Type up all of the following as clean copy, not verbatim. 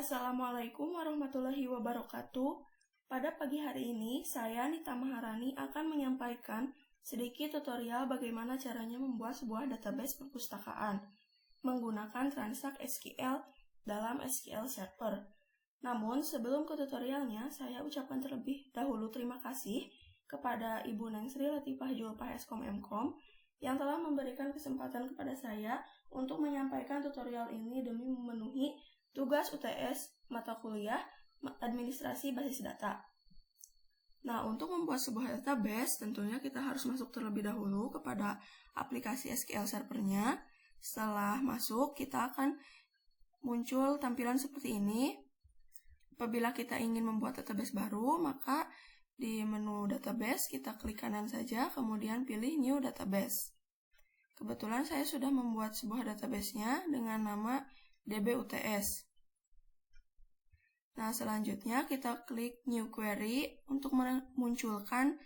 Assalamualaikum warahmatullahi wabarakatuh. Pada pagi hari ini, saya Nita Maharani akan menyampaikan sedikit tutorial bagaimana caranya membuat sebuah database perpustakaan menggunakan transak SQL dalam SQL Server. Namun, sebelum ke tutorialnya, saya ucapkan terlebih dahulu terima kasih kepada Ibu Neng Sri Latifah Julpah Eskom Mkom yang telah memberikan kesempatan kepada saya untuk menyampaikan tutorial ini demi memenuhi tugas UTS mata kuliah administrasi basis data. Nah, untuk membuat sebuah database, tentunya kita harus masuk terlebih dahulu kepada aplikasi SQL Server-nya. Setelah masuk, kita akan muncul tampilan seperti ini. Apabila kita ingin membuat database baru, maka di menu database kita klik kanan saja, kemudian pilih New Database. Kebetulan saya sudah membuat sebuah database-nya dengan nama DBUTS. Nah, selanjutnya kita klik New Query untuk memunculkan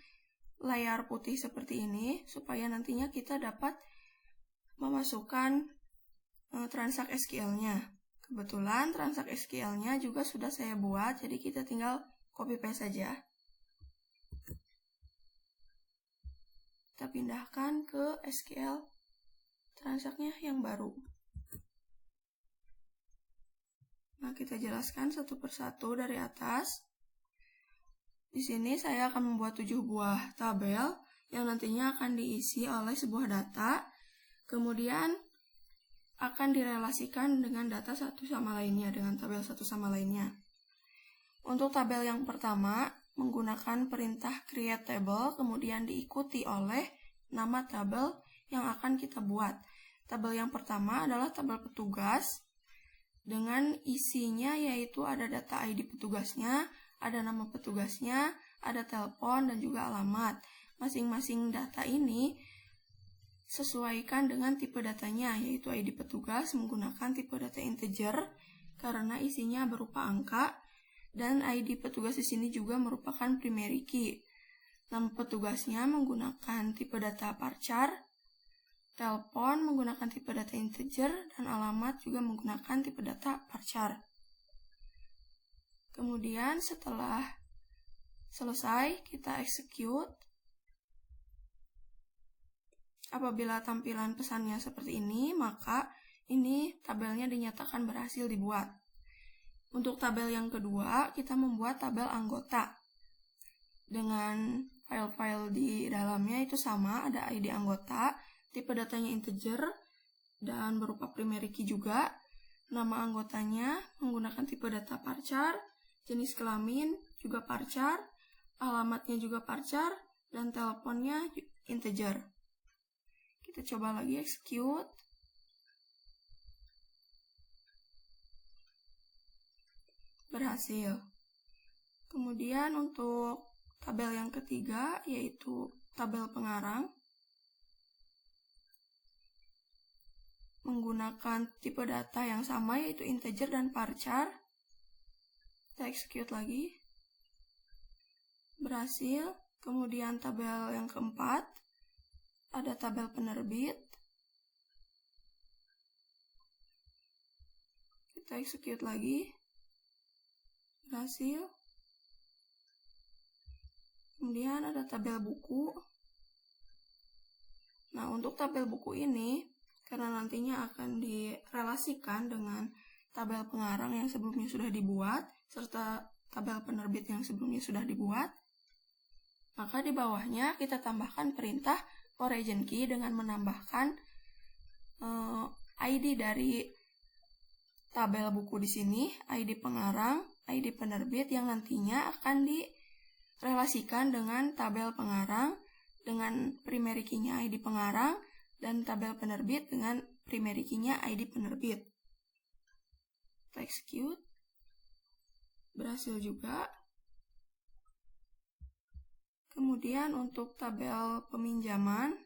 layar putih seperti ini, supaya nantinya kita dapat memasukkan transak SQL-nya. Kebetulan transak SQL-nya juga sudah saya buat, jadi kita tinggal copy paste saja. Kita pindahkan ke SQL transaknya yang baru. Nah, kita jelaskan satu persatu dari atas. Di sini saya akan membuat 7 buah tabel yang nantinya akan diisi oleh sebuah data, kemudian akan direlasikan dengan data satu sama lainnya, dengan tabel satu sama lainnya. Untuk tabel yang pertama, menggunakan perintah create table, kemudian diikuti oleh nama tabel yang akan kita buat. Tabel yang pertama adalah tabel petugas, dengan isinya yaitu ada data ID petugasnya, ada nama petugasnya, ada telepon, dan juga alamat. Masing-masing data ini sesuaikan dengan tipe datanya, yaitu ID petugas menggunakan tipe data integer karena isinya berupa angka, dan ID petugas di sini juga merupakan primary key. Nama petugasnya menggunakan tipe data varchar, telepon menggunakan tipe data integer, dan alamat juga menggunakan tipe data varchar. Kemudian setelah selesai, kita execute. Apabila tampilan pesannya seperti ini, maka ini tabelnya dinyatakan berhasil dibuat. Untuk tabel yang kedua, kita membuat tabel anggota. Dengan file-file di dalamnya itu sama, ada ID anggota, tipe datanya integer, dan berupa primary key juga. Nama anggotanya menggunakan tipe data varchar, jenis kelamin juga varchar, alamatnya juga varchar, dan teleponnya integer. Kita coba lagi execute. Berhasil. Kemudian untuk tabel yang ketiga, yaitu tabel pengarang, menggunakan tipe data yang sama, yaitu integer dan varchar. Kita execute lagi. Berhasil. Kemudian tabel yang keempat, ada tabel penerbit. Kita execute lagi. Berhasil. Kemudian ada tabel buku. Nah, untuk tabel buku ini, karena nantinya akan direlasikan dengan tabel pengarang yang sebelumnya sudah dibuat, serta tabel penerbit yang sebelumnya sudah dibuat, maka di bawahnya kita tambahkan perintah origin key dengan menambahkan ID dari tabel buku di sini, ID pengarang, ID penerbit yang nantinya akan direlasikan dengan tabel pengarang, dengan primary key-nya ID pengarang, dan tabel penerbit dengan primary key-nya ID penerbit. Kita execute. Berhasil juga. Kemudian untuk tabel peminjaman,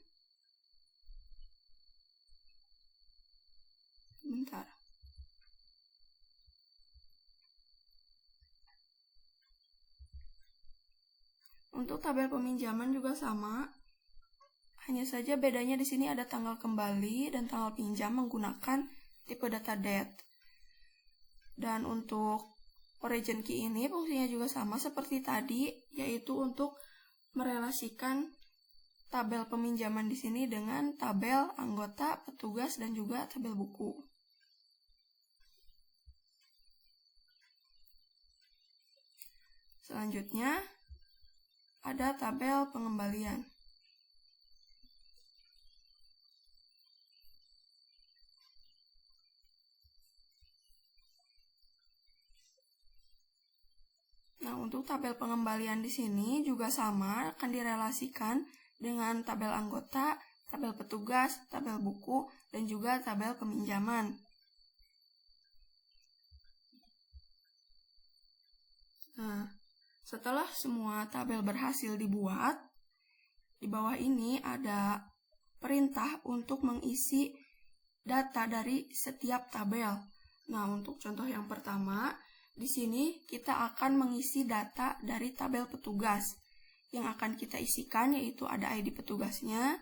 Untuk tabel peminjaman juga sama. Hanya saja bedanya di sini ada tanggal kembali dan tanggal pinjam menggunakan tipe data date. Dan untuk origin key ini fungsinya juga sama seperti tadi, yaitu untuk merelasikan tabel peminjaman di sini dengan tabel anggota, petugas, dan juga tabel buku. Selanjutnya, ada tabel pengembalian. Nah, untuk tabel pengembalian di sini juga sama, akan direlasikan dengan tabel anggota, tabel petugas, tabel buku, dan juga tabel peminjaman. Nah, setelah semua tabel berhasil dibuat, di bawah ini ada perintah untuk mengisi data dari setiap tabel. Nah, untuk contoh yang pertama, di sini kita akan mengisi data dari tabel petugas. Yang akan kita isikan yaitu ada ID petugasnya,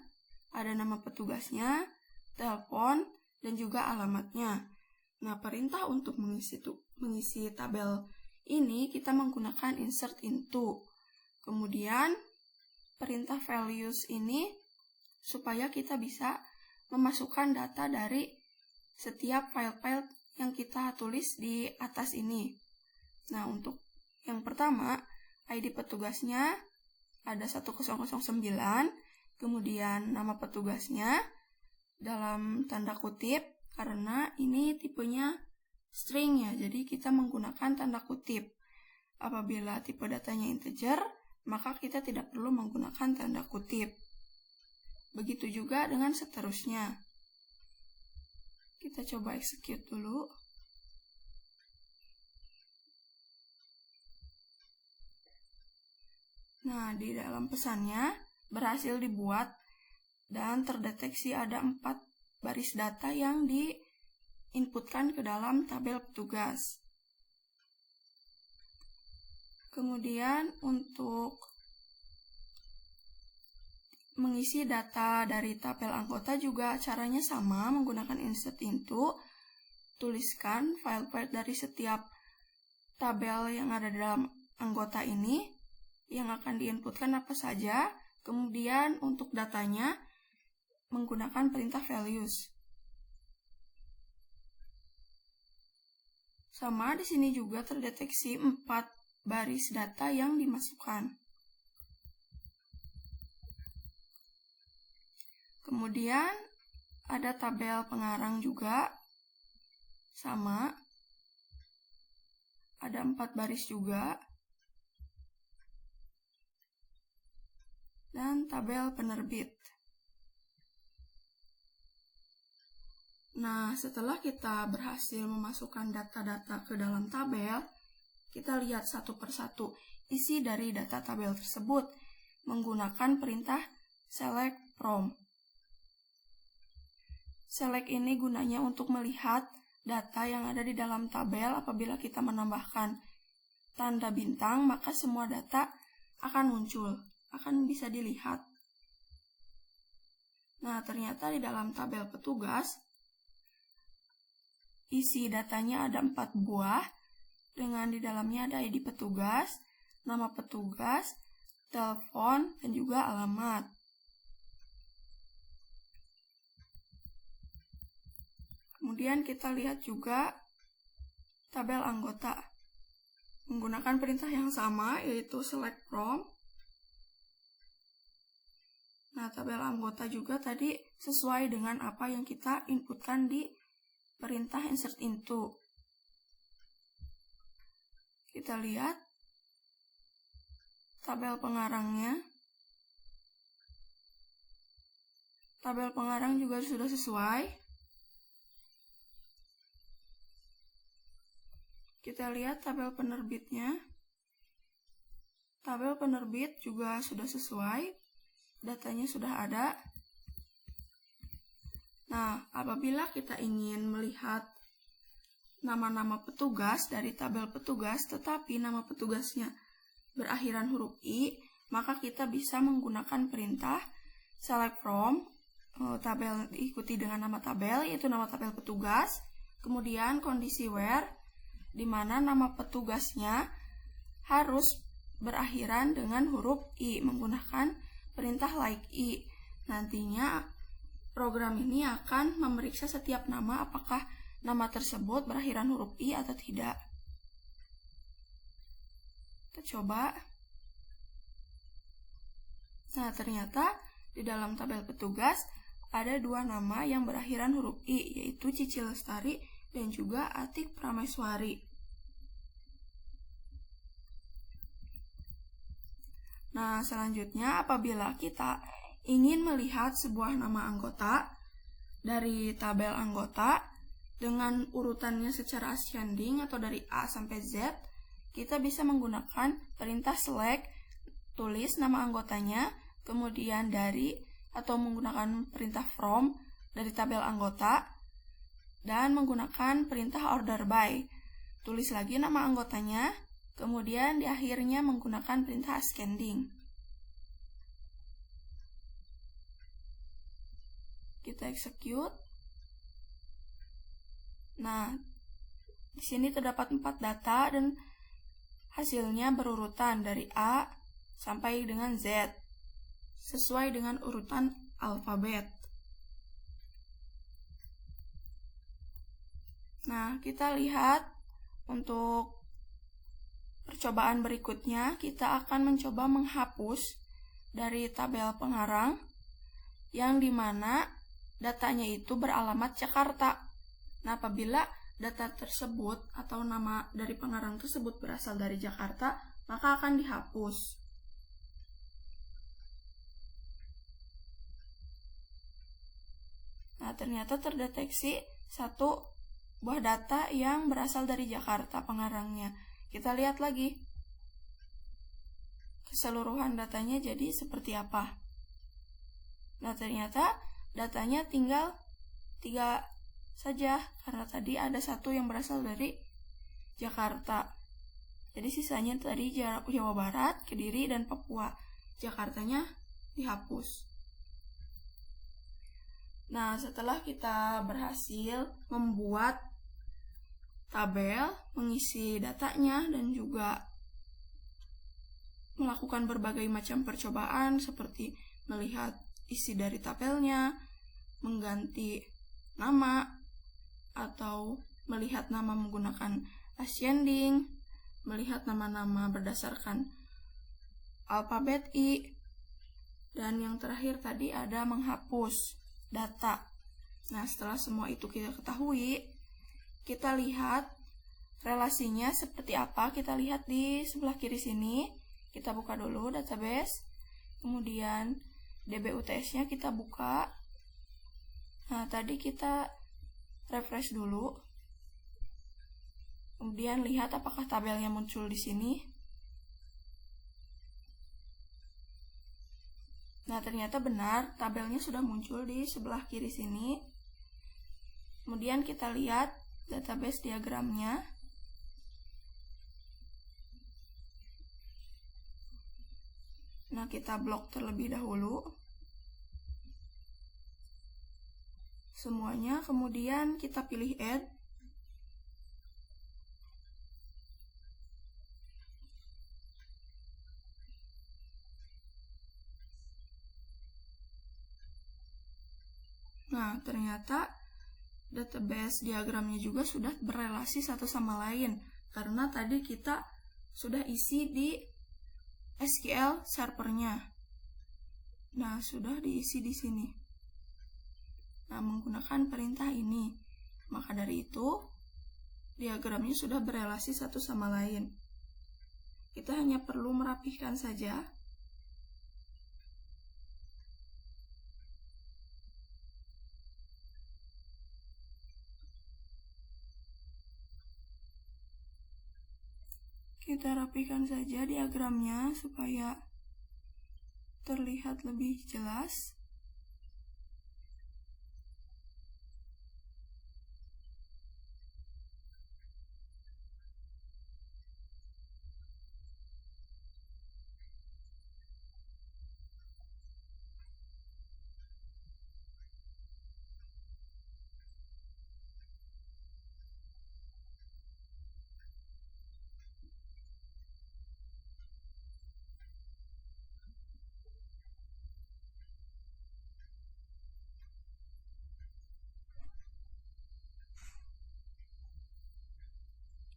ada nama petugasnya, telepon, dan juga alamatnya. Nah, perintah untuk mengisi tabel ini kita menggunakan insert into. Kemudian, perintah values ini supaya kita bisa memasukkan data dari setiap file-file yang kita tulis di atas ini. Nah, untuk yang pertama, ID petugasnya ada 1009, kemudian nama petugasnya dalam tanda kutip, karena ini tipenya string ya, jadi kita menggunakan tanda kutip. Apabila tipe datanya integer, maka kita tidak perlu menggunakan tanda kutip. Begitu juga dengan seterusnya. Kita coba execute dulu. Nah, di dalam pesannya berhasil dibuat dan terdeteksi ada 4 baris data yang diinputkan ke dalam tabel petugas. Kemudian untuk mengisi data dari tabel anggota juga caranya sama, menggunakan insert into. Tuliskan file-file dari setiap tabel yang ada di dalam anggota ini yang akan diinputkan apa saja. Kemudian untuk datanya menggunakan perintah values. Sama di sini juga terdeteksi 4 baris data yang dimasukkan. Kemudian ada tabel pengarang juga. Sama. Ada 4 baris juga. Dan tabel penerbit. Nah, setelah kita berhasil memasukkan data-data ke dalam tabel, kita lihat satu persatu isi dari data tabel tersebut menggunakan perintah select from. Select ini gunanya untuk melihat data yang ada di dalam tabel. Apabila kita menambahkan tanda bintang, maka semua data akan muncul, akan bisa dilihat. Nah, ternyata di dalam tabel petugas, isi datanya ada 4 buah, dengan di dalamnya ada ID petugas, nama petugas, telepon, dan juga alamat. Kemudian kita lihat juga tabel anggota. Menggunakan perintah yang sama, yaitu select from. Nah, tabel anggota juga tadi sesuai dengan apa yang kita inputkan di perintah insert into. Kita lihat tabel pengarangnya. Tabel pengarang juga sudah sesuai. Kita lihat tabel penerbitnya. Tabel penerbit juga sudah sesuai. Datanya sudah ada. Nah, apabila kita ingin melihat nama-nama petugas dari tabel petugas, tetapi nama petugasnya berakhiran huruf I, maka kita bisa menggunakan perintah select from. Tabel diikuti dengan nama tabel, yaitu nama tabel petugas. Kemudian kondisi where, di mana nama petugasnya harus berakhiran dengan huruf I menggunakan perintah like I. Nantinya program ini akan memeriksa setiap nama apakah nama tersebut berakhiran huruf I atau tidak. Kita coba. Nah, ternyata di dalam tabel petugas ada 2 nama yang berakhiran huruf I, yaitu Cici Lestari dan juga Atik Prameswari. Nah, selanjutnya apabila kita ingin melihat sebuah nama anggota dari tabel anggota dengan urutannya secara ascending atau dari A sampai Z, kita bisa menggunakan perintah select, tulis nama anggotanya, kemudian dari atau menggunakan perintah from dari tabel anggota, dan menggunakan perintah order by. Tulis lagi nama anggotanya, kemudian di akhirnya menggunakan perintah ascending. Kita execute. Nah, di sini terdapat 4 data dan hasilnya berurutan dari A sampai dengan Z, sesuai dengan urutan alfabet. Nah, kita lihat untuk percobaan berikutnya, kita akan mencoba menghapus dari tabel pengarang yang dimana datanya itu beralamat Jakarta. Nah, apabila data tersebut atau nama dari pengarang tersebut berasal dari Jakarta, maka akan dihapus. Nah, ternyata terdeteksi 1 buah data yang berasal dari Jakarta pengarangnya. Kita lihat lagi keseluruhan datanya jadi seperti apa. Nah, ternyata datanya tinggal 3 saja, karena tadi ada 1 yang berasal dari Jakarta. Jadi sisanya tadi Jawa Barat, Kediri, dan Papua. Jakartanya dihapus. Nah, setelah kita berhasil membuat tabel, mengisi datanya, dan juga melakukan berbagai macam percobaan seperti melihat isi dari tabelnya, mengganti nama, atau melihat nama menggunakan ascending, melihat nama-nama berdasarkan alfabet I, dan yang terakhir tadi ada menghapus data. Nah, setelah semua itu kita ketahui, kita lihat relasinya seperti apa. Kita lihat di sebelah kiri sini. Kita buka dulu database, kemudian DBUTS-nya kita buka. Nah, tadi kita refresh dulu. Kemudian lihat apakah tabelnya muncul di sini. Nah, ternyata benar, tabelnya sudah muncul di sebelah kiri sini. Kemudian kita lihat database diagramnya. Nah, kita blok terlebih dahulu semuanya, kemudian kita pilih add. Nah, ternyata database diagramnya juga sudah berelasi satu sama lain, karena tadi kita sudah isi di SQL servernya. Nah, sudah diisi di sini. Nah, menggunakan perintah ini. Maka dari itu, diagramnya sudah berelasi satu sama lain. Kita hanya perlu merapihkan saja. Kita rapikan saja diagramnya supaya terlihat lebih jelas.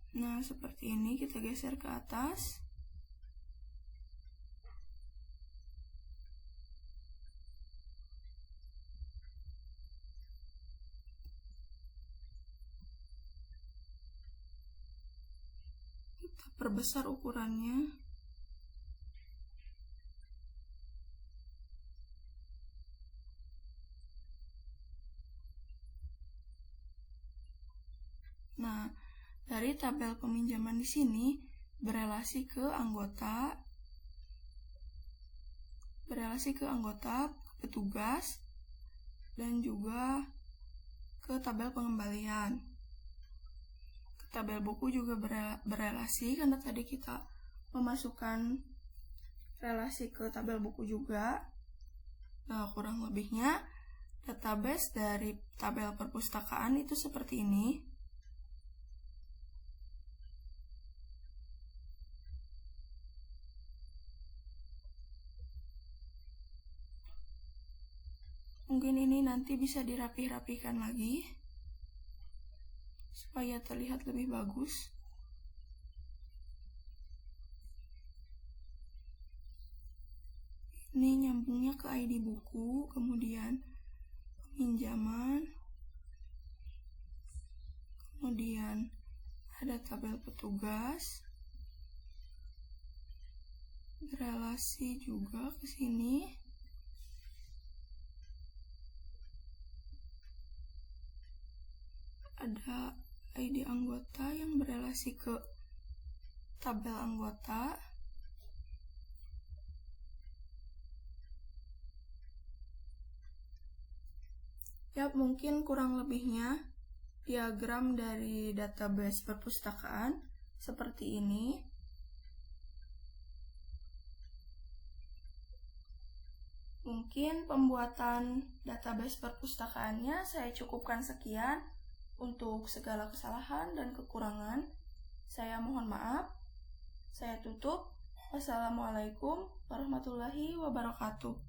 Nah, seperti ini kita geser ke atas. Kita perbesar ukurannya. Nah, dari tabel peminjaman di sini berelasi ke anggota, petugas, dan juga ke tabel pengembalian. Ke tabel buku juga berelasi karena tadi kita memasukkan relasi ke tabel buku juga. Nah, kurang lebihnya database dari tabel perpustakaan itu seperti ini. Mungkin ini nanti bisa dirapih-rapihkan lagi supaya terlihat lebih bagus. Ini nyambungnya ke ID buku, kemudian peminjaman, kemudian ada tabel petugas, berelasi juga ke sini. Ada ID anggota yang berelasi ke tabel anggota. Ya, mungkin kurang lebihnya diagram dari database perpustakaan seperti ini. Mungkin pembuatan database perpustakaannya saya cukupkan sekian. Untuk segala kesalahan dan kekurangan, saya mohon maaf. Saya tutup. Wassalamualaikum warahmatullahi wabarakatuh.